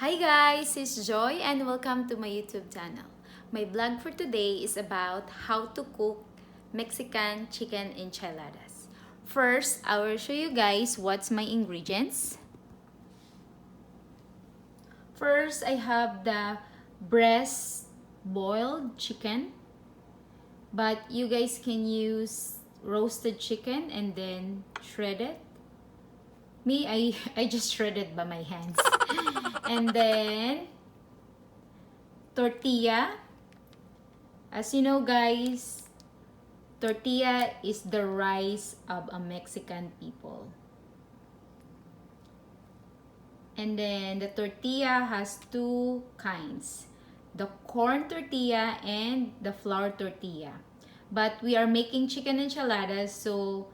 Hi guys, it's Joy and welcome to my YouTube channel. My vlog for today is about how to cook Mexican chicken enchiladas. First, I will show you guys what's my ingredients. First, I have the breast boiled chicken, but you guys can use roasted chicken and then shred it. Me, I just shred it by my hands. And then tortilla. As you know guys, tortilla is the rice of a Mexican people. And then the tortilla has two kinds, the corn tortilla and the flour tortilla. But we are making chicken enchiladas, so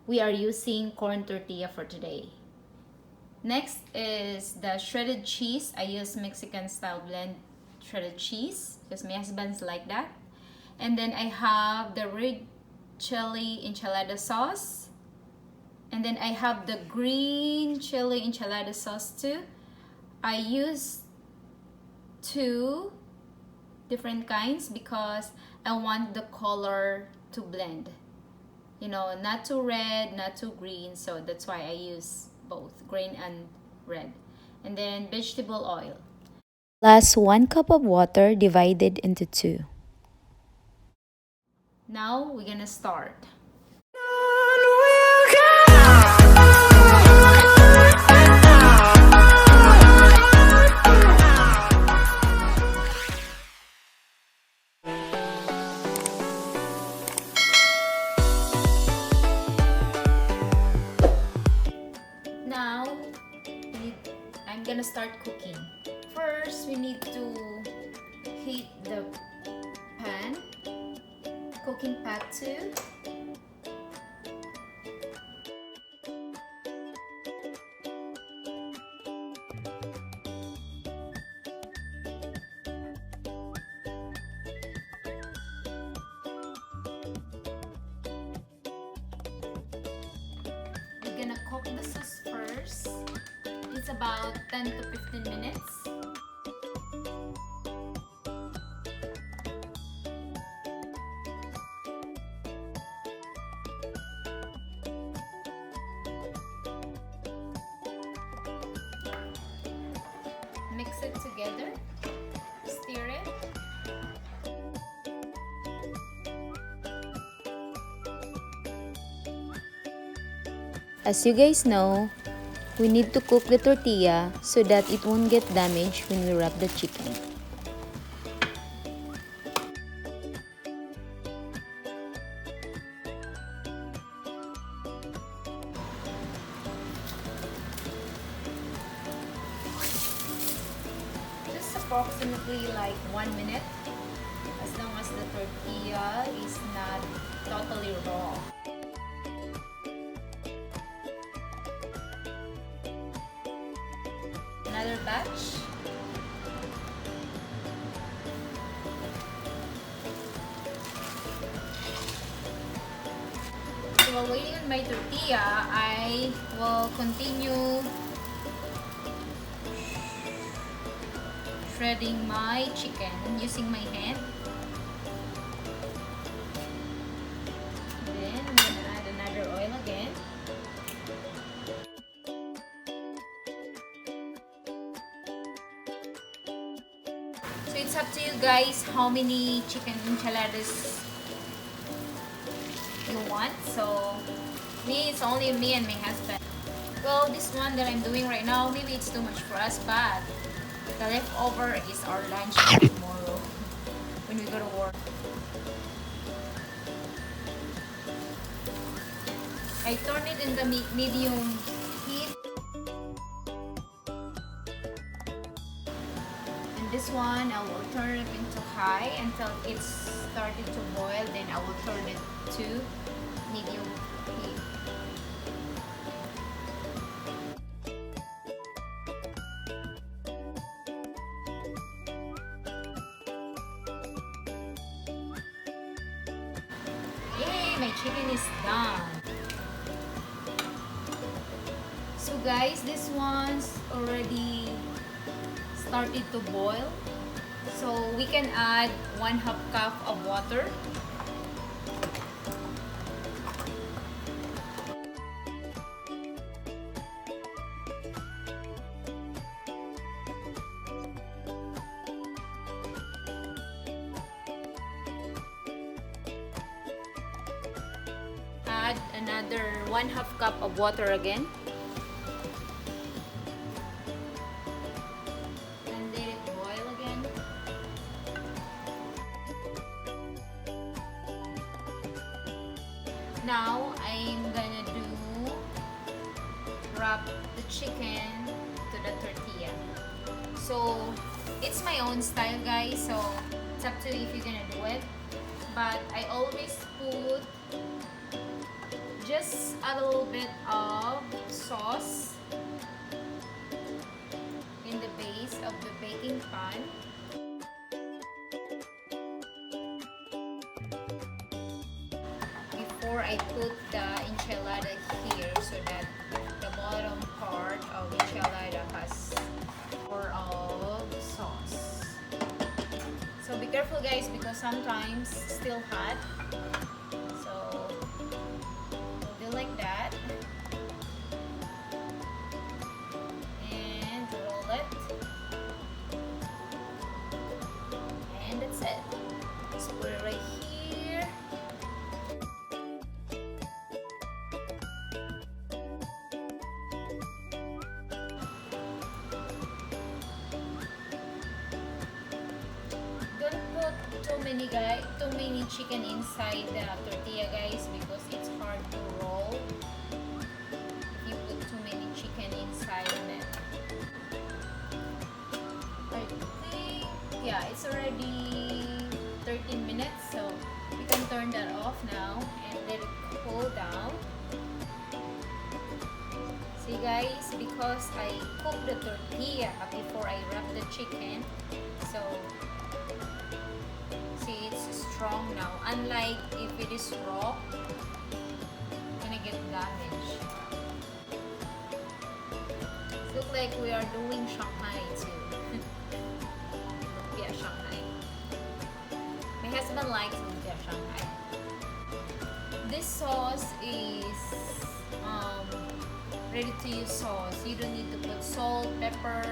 we are using corn tortilla for today. Next is the shredded cheese. I use Mexican style blend shredded cheese because my husband's like that. And then I have the red chili enchilada sauce. And then I have the green chili enchilada sauce too. I use two different kinds because I want the color to blend. You know, not too red, not too green. So that's why I use both green and red. And then vegetable oil. Plus 1 cup of water divided into 2. Now we're gonna start. Now I'm gonna start cooking. First, we need to heat the pan, cooking pot too. We're gonna cook the sauce first. It's about 10 to 15 minutes. Mix it together, stir it. As you guys know, we need to cook the tortilla so that it won't get damaged when we wrap the chicken. Just approximately like 1 minute, as long as the tortilla is not totally raw. Another batch. So while waiting on my tortilla, I will continue shredding my chicken using my hand. Then I'm gonna add another oil again. So it's up to you guys how many chicken enchiladas you want. So me, it's only me and my husband. Well, this one that I'm doing right now, maybe it's too much for us, but the leftover is our lunch tomorrow when we go to work. I turn it in the medium heat. And this one, I will turn it into high until it's started to boil. Then I will turn it to medium heat. Yay! My chicken is done. So guys, this one's already started to boil. So we can add 1/2 cup of water. Add another 1/2 cup of water again. And let it boil again. Now I'm gonna wrap the chicken to the tortilla. So it's my own style, guys, so it's up to you if you're gonna do it. But I always put just a little bit of sauce in the base of the baking pan. Before I put the enchilada here, so that the bottom part of enchilada has more of sauce. So be careful, guys, because sometimes it's still hot. So we'll do like that. And roll it. And that's it. Just put it right here. Too many chicken inside the tortilla, guys, because it's hard to roll if you put too many chicken inside of it. I think, yeah, it's already 13 minutes, so we can turn that off now and let it cool down. See, guys, because I cooked the tortilla before I wrap the chicken, so see, it's strong now. Unlike if it is raw, it's gonna get damaged. It looks like we are doing Shanghai too. Yeah, Shanghai. My husband likes lumpia Shanghai. This sauce is ready to use sauce. You don't need to put salt, pepper,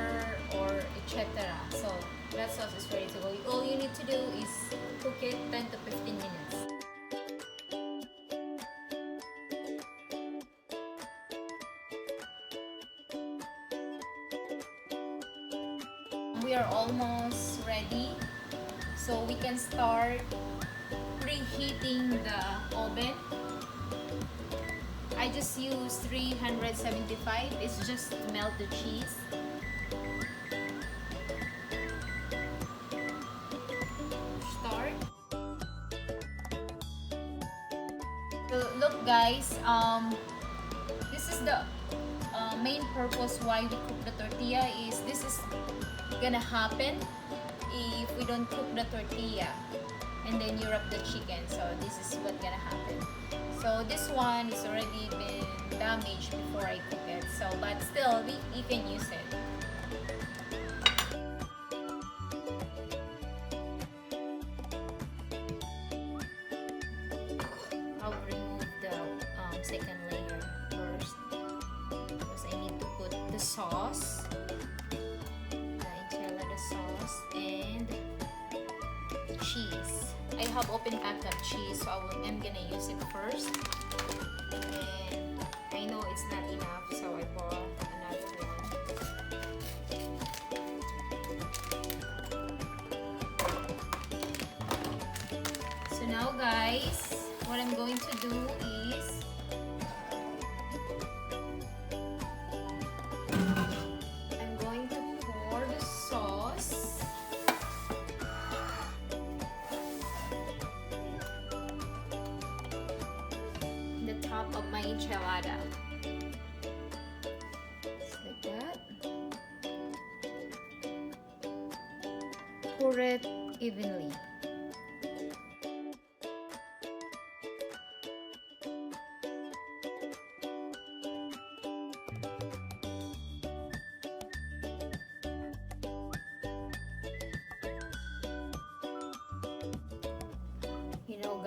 or etc. So that sauce is ready to go. All you need to do is cook it 10 to 15 minutes. We are almost ready, so we can start preheating the oven. I just use 375. It's just to melt the cheese. Start. So look, guys, this is the main purpose why we cook the tortilla. Is this is gonna happen if we don't cook the tortilla and then you wrap the chicken. So this is what's gonna happen. So this one is already been damaged before I cook it. So but still you can use it. I'll remove the second layer first because I need to put the sauce, the enchilada sauce, and cheese. I have open pack of cheese, so I'm gonna use it first. And I know it's not enough, so I bought another one. So now, guys, what I'm going to do is I'm going to pour the sauce in the top of my enchilada. Just like that. Pour it evenly.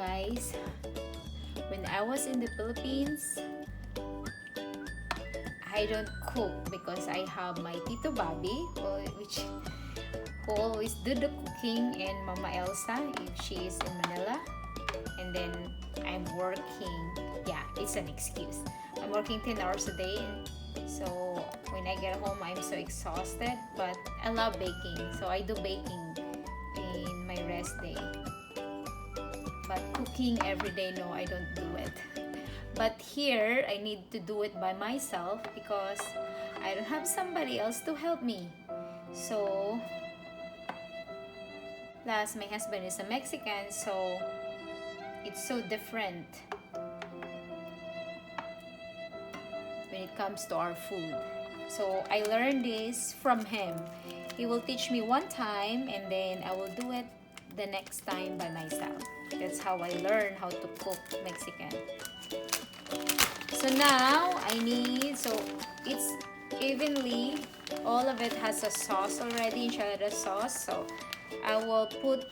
guys, when I was in the Philippines, I don't cook because I have my Tito Bobby, which who always do the cooking, and Mama Elsa if she is in Manila. And then I'm working. Yeah, it's an excuse. I'm working 10 hours a day, so when I get home I'm so exhausted, but I love baking, so I do baking in my rest day. But cooking every day, no, I don't do it. But here I need to do it by myself because I don't have somebody else to help me. So plus my husband is a Mexican, so it's so different when it comes to our food. So I learned this from him. He will teach me one time and then I will do it the next time by myself. That's how I learn how to cook Mexican. So now I need, so it's evenly, all of it has a sauce already, enchilada sauce. So I will put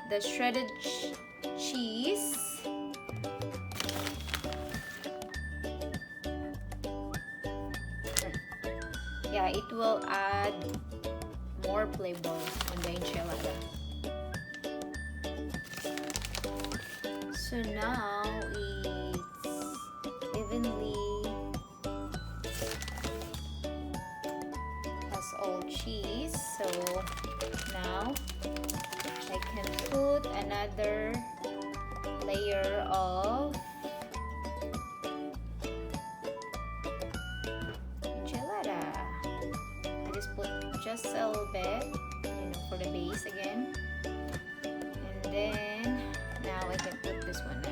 the shredded cheese. Yeah, it will add more flavor on the enchilada. So now it's evenly has all cheese. So now I can put another layer of enchilada. I just put just a little bit, for the base again. And then now I can put this one now.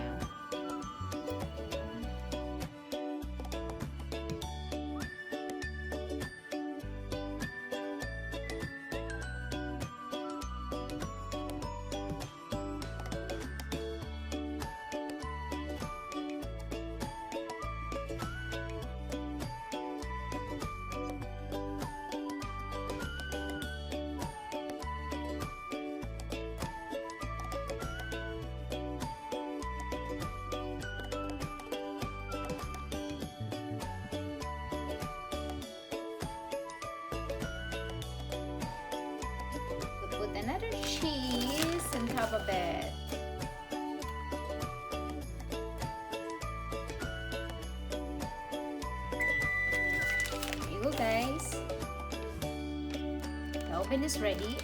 Put another cheese on top of it. There you go, guys. The oven is ready.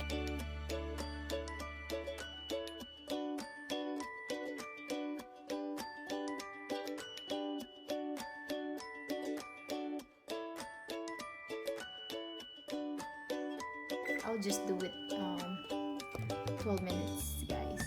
I'll just do it 12 minutes, guys.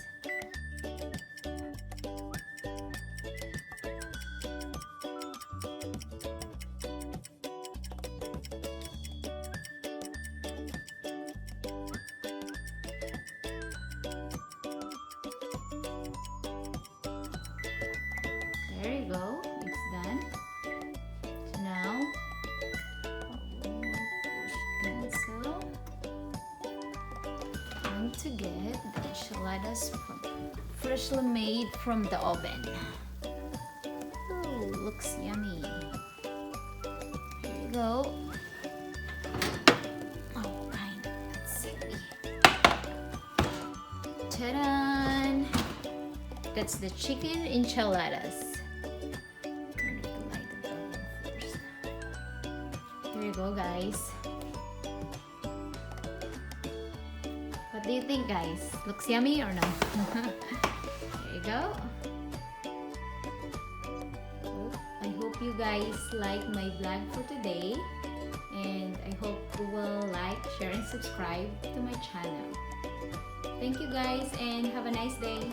There you go, it's done. So now to get the enchiladas freshly made from the oven. Ooh, looks yummy. Here you go. Oh, fine. Let's see. Ta-da! That's the chicken enchiladas. I need to light the oven first. Here you go, guys. What do you think, guys? Looks yummy or no? There you go. I hope you guys like my vlog for today, and I hope you will like, share, and subscribe to my channel. Thank you, guys, and have a nice day.